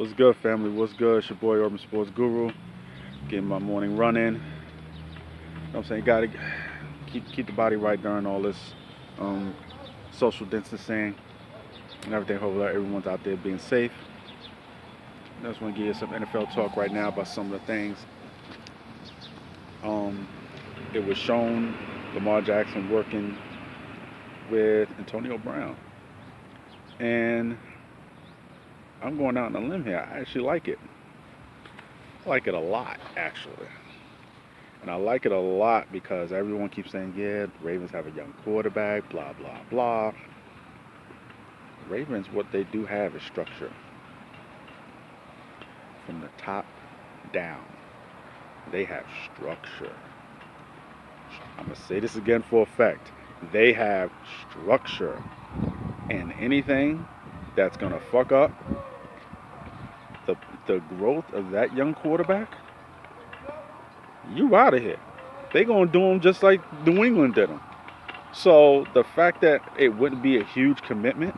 What's good, family? What's good? It's your boy, Urban Sports Guru. Getting my morning run in. You know what I'm saying? Gotta keep the body right during all this um, social distancing and everything. Hopefully, everyone's out there being safe. I just want to give you some NFL talk right now about some of the things. Um, it was shown Lamar Jackson working with Antonio Brown. And I'm going out on a limb here. I actually like it. I like it a lot, actually. And I like it a lot because everyone keeps saying, yeah, the Ravens have a young quarterback, blah, blah, blah. Ravens, what they do have is structure from the top down. They have structure. I'm going to say this again for effect. They have structure. And anything that's going to fuck up the, the growth of that young quarterback, you out of here. They going to do them just like New England did them. So the fact that it wouldn't be a huge commitment,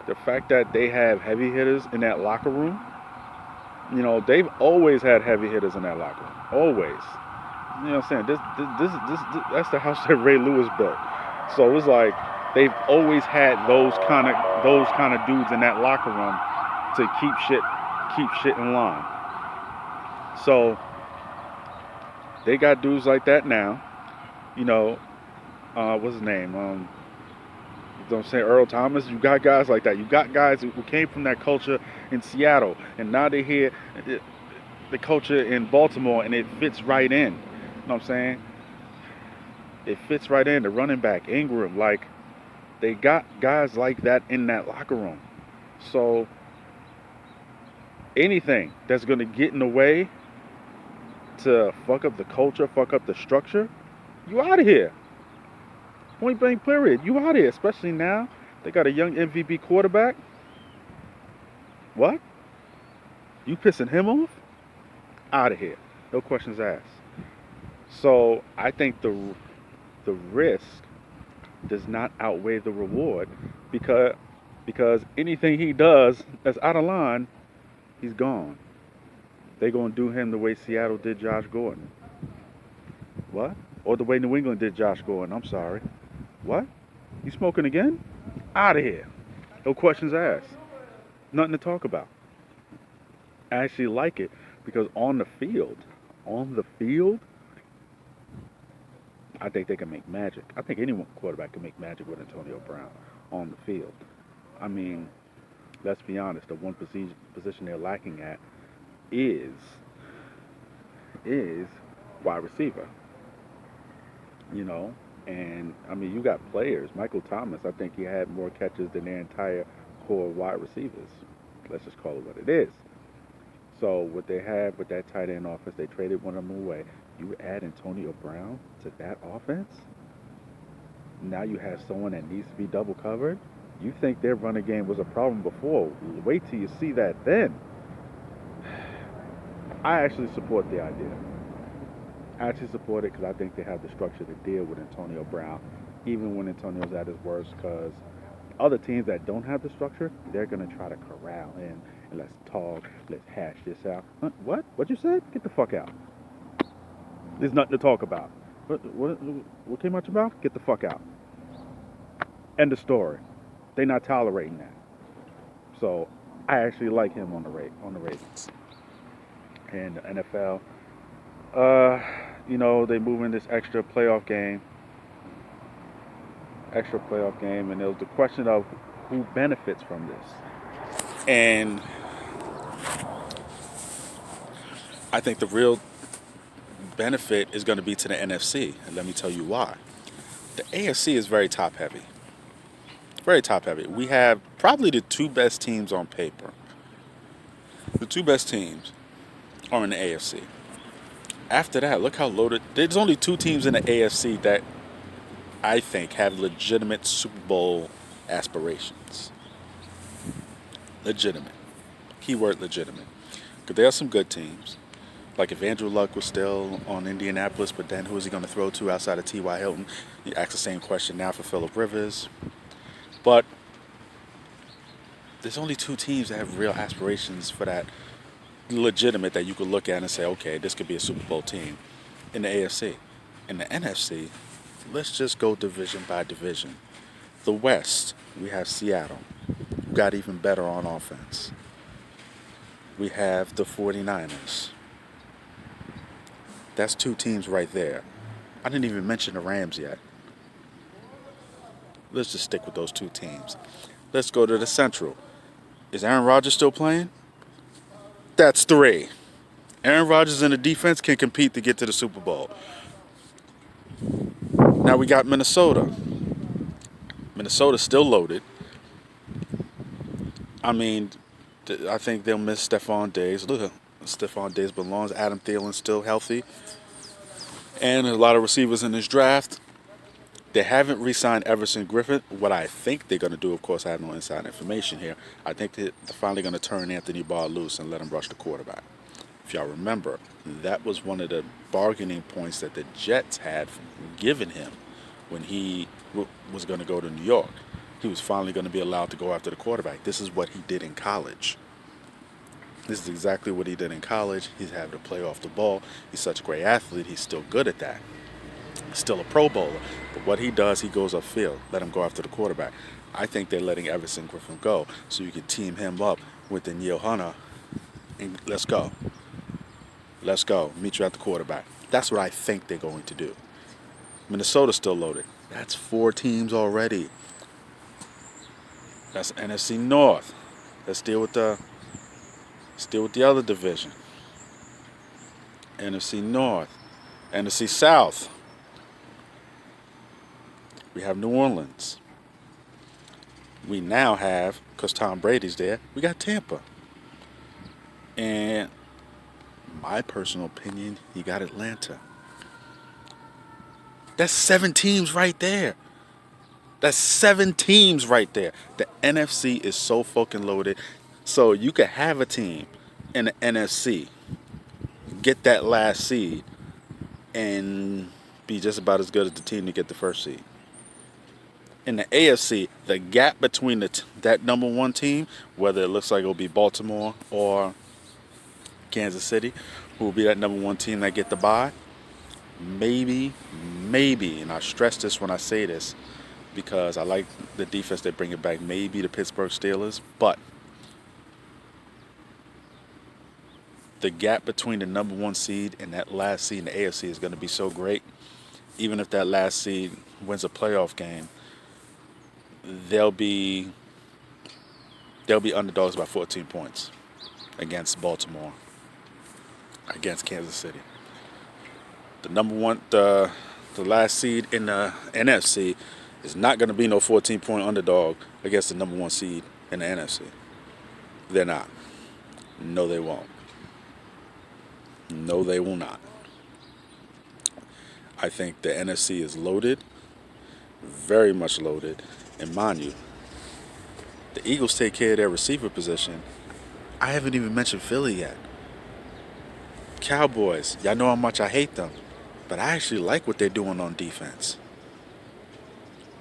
the fact that they have heavy hitters in that locker room, they've always had heavy hitters in that locker room. Always. You know what I'm saying? This that's the house that Ray Lewis built. So it's like they've always had those kind of dudes in that locker room to keep shit in line. So they got dudes like that now. What's his name? Don't say Earl Thomas. You got guys like that. You got guys who came from that culture in Seattle, and now they're here, the culture in Baltimore, and it fits right in. You know what I'm saying? It fits right in. The running back, Ingram, like, they got guys like that in that locker room. So anything that's going to get in the way to fuck up the culture, fuck up the structure, you out of here. Point blank period. You out of here. Especially now, they got a young MVP quarterback. What? You pissing him off? Out of here. No questions asked. So I think the risk does not outweigh the reward because anything he does that's out of line, he's gone. They're gonna do him the way Seattle did Josh Gordon. What? Or the way New England did Josh Gordon. I'm sorry. What? You smoking again? Out of here. No questions asked. Nothing to talk about. I actually like it because on the field, I think they can make magic. I think any quarterback can make magic with Antonio Brown on the field. I mean, let's be honest. The one position they're lacking at is is wide receiver. You know, and I mean, you got players. Michael Thomas, I think he had more catches than their entire core of wide receivers. Let's just call it what it is. So what they have with that tight end offense, they traded one of them away. You add Antonio Brown to that offense. Now you have someone that needs to be double covered. You think their running game was a problem before. Wait till you see that then. I actually support the idea. I actually support it because I think they have the structure to deal with Antonio Brown, even when Antonio's at his worst. Because other teams that don't have the structure, they're gonna try to corral him and let's talk, let's hash this out. Huh? What? What you said? Get the fuck out. There's nothing to talk about. What came out your mouth? Get the fuck out. End of story. They're not tolerating that. So I actually like him on the Ravens and the NFL. They move in this extra playoff game, and it was the question of who benefits from this. And I think the real benefit is going to be to the NFC, and let me tell you why. The AFC is very top heavy. Very top heavy. We have probably the two best teams on paper. The two best teams are in the AFC. After that, look how loaded. There's only two teams in the AFC that I think have legitimate Super Bowl aspirations. Legitimate. Keyword legitimate. Because there are some good teams. Like if Andrew Luck was still on Indianapolis, but then who is he going to throw to outside of T.Y. Hilton? You ask the same question now for Phillip Rivers. But There's only two teams that have real aspirations for that, legitimate, that you could look at and say, okay, this could be a Super Bowl team in the AFC. In the NFC, let's just go division by division. The West, we have Seattle, who got even better on offense. We have the 49ers. That's two teams right there. I didn't even mention the Rams yet. Let's just stick with those two teams. Let's go to the Central. Is Aaron Rodgers still playing? That's three. Aaron Rodgers and the defense can compete to get to the Super Bowl. Now we got Minnesota. Minnesota's still loaded. I mean, I think they'll miss Stephon Diggs. Look, Stephon Diggs belongs. Adam Thielen's still healthy. And a lot of receivers in this draft. They haven't re-signed Everson Griffin. What I think they're going to do, of course, I have no inside information here. I think they're finally going to turn Anthony Barr loose and let him rush the quarterback. If y'all remember, that was one of the bargaining points that the Jets had given him when he was going to go to New York. He was finally going to be allowed to go after the quarterback. This is what he did in college. This is exactly what he did in college. He's having to play off the ball. He's such a great athlete. He's still good at that. He's still a Pro Bowler. But what he does, he goes upfield. Let him go after the quarterback. I think they're letting Everson Griffin go so you can team him up with Danielle Hunter. And let's go. Let's go. Meet you at the quarterback. That's what I think they're going to do. Minnesota's still loaded. That's four teams already. That's NFC North. Let's deal with the other division. NFC North. NFC South. We have New Orleans. We now have, because Tom Brady's there, we got Tampa. And my personal opinion, you got Atlanta. That's 7 teams right there. That's 7 teams right there. The NFC is so fucking loaded. So you could have a team in the NFC, get that last seed, and be just about as good as the team to get the first seed. In the AFC, the gap between that number one team, whether it looks like it'll be Baltimore or Kansas City, who will be that number one team that get the bye, maybe, and I stress this when I say this because I like the defense they bring it back, maybe the Pittsburgh Steelers, but the gap between the number one seed and that last seed in the AFC is going to be so great. Even if that last seed wins a playoff game, they'll be underdogs by 14 points against Baltimore, against Kansas City. The number one, the last seed in the NFC is not going to be no 14-point underdog against the number one seed in the NFC. They're not. No, they won't. No, they will not. I think the NFC is loaded, very much loaded. And mind you, the Eagles take care of their receiver position. I haven't even mentioned Philly yet. Cowboys, y'all know how much I hate them, but I actually like what they're doing on defense.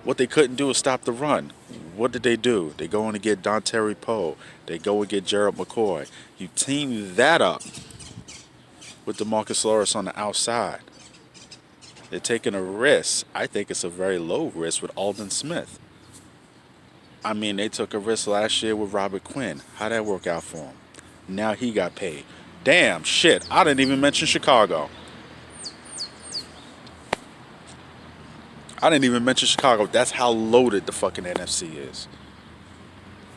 What they couldn't do is stop the run. What did they do? They go in to get Dontari Poe. They go and get Gerald McCoy. You team that up with DeMarcus Lawrence on the outside. They're taking a risk. I think it's a very low risk with Aldon Smith. I mean, they took a risk last year with Robert Quinn. How'd that work out for him? Now he got paid. Damn, shit. I didn't even mention Chicago. That's how loaded the fucking NFC is.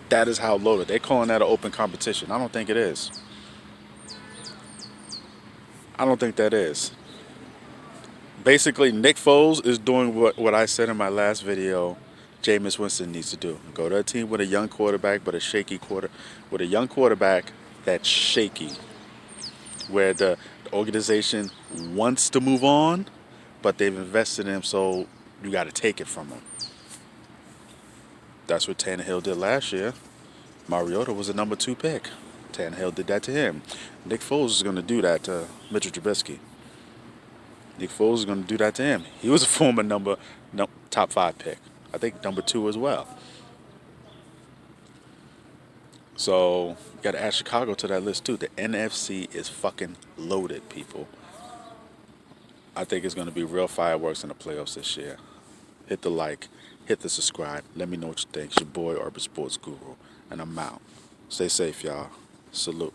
That is how loaded. They're calling that an open competition. I don't think it is. I don't think that is. Basically, Nick Foles is doing what I said in my last video Jameis Winston needs to do. Go to a team with a young quarterback, but with a young quarterback that's shaky, where the organization wants to move on, but they've invested in him, so you got to take it from him. That's what Tannehill did last year. Mariota was a number 2 pick. Tannehill did that to him. Nick Foles is going to do that to Mitchell Trubisky. Nick Foles is going to do that to him. He was a former top 5 pick. I think number 2 as well. So you got to add Chicago to that list too. The NFC is fucking loaded, people. I think it's going to be real fireworks in the playoffs this year. Hit the like, hit the subscribe. Let me know what you think. It's your boy, Urban Sports Guru, and I'm out. Stay safe, y'all. Salute.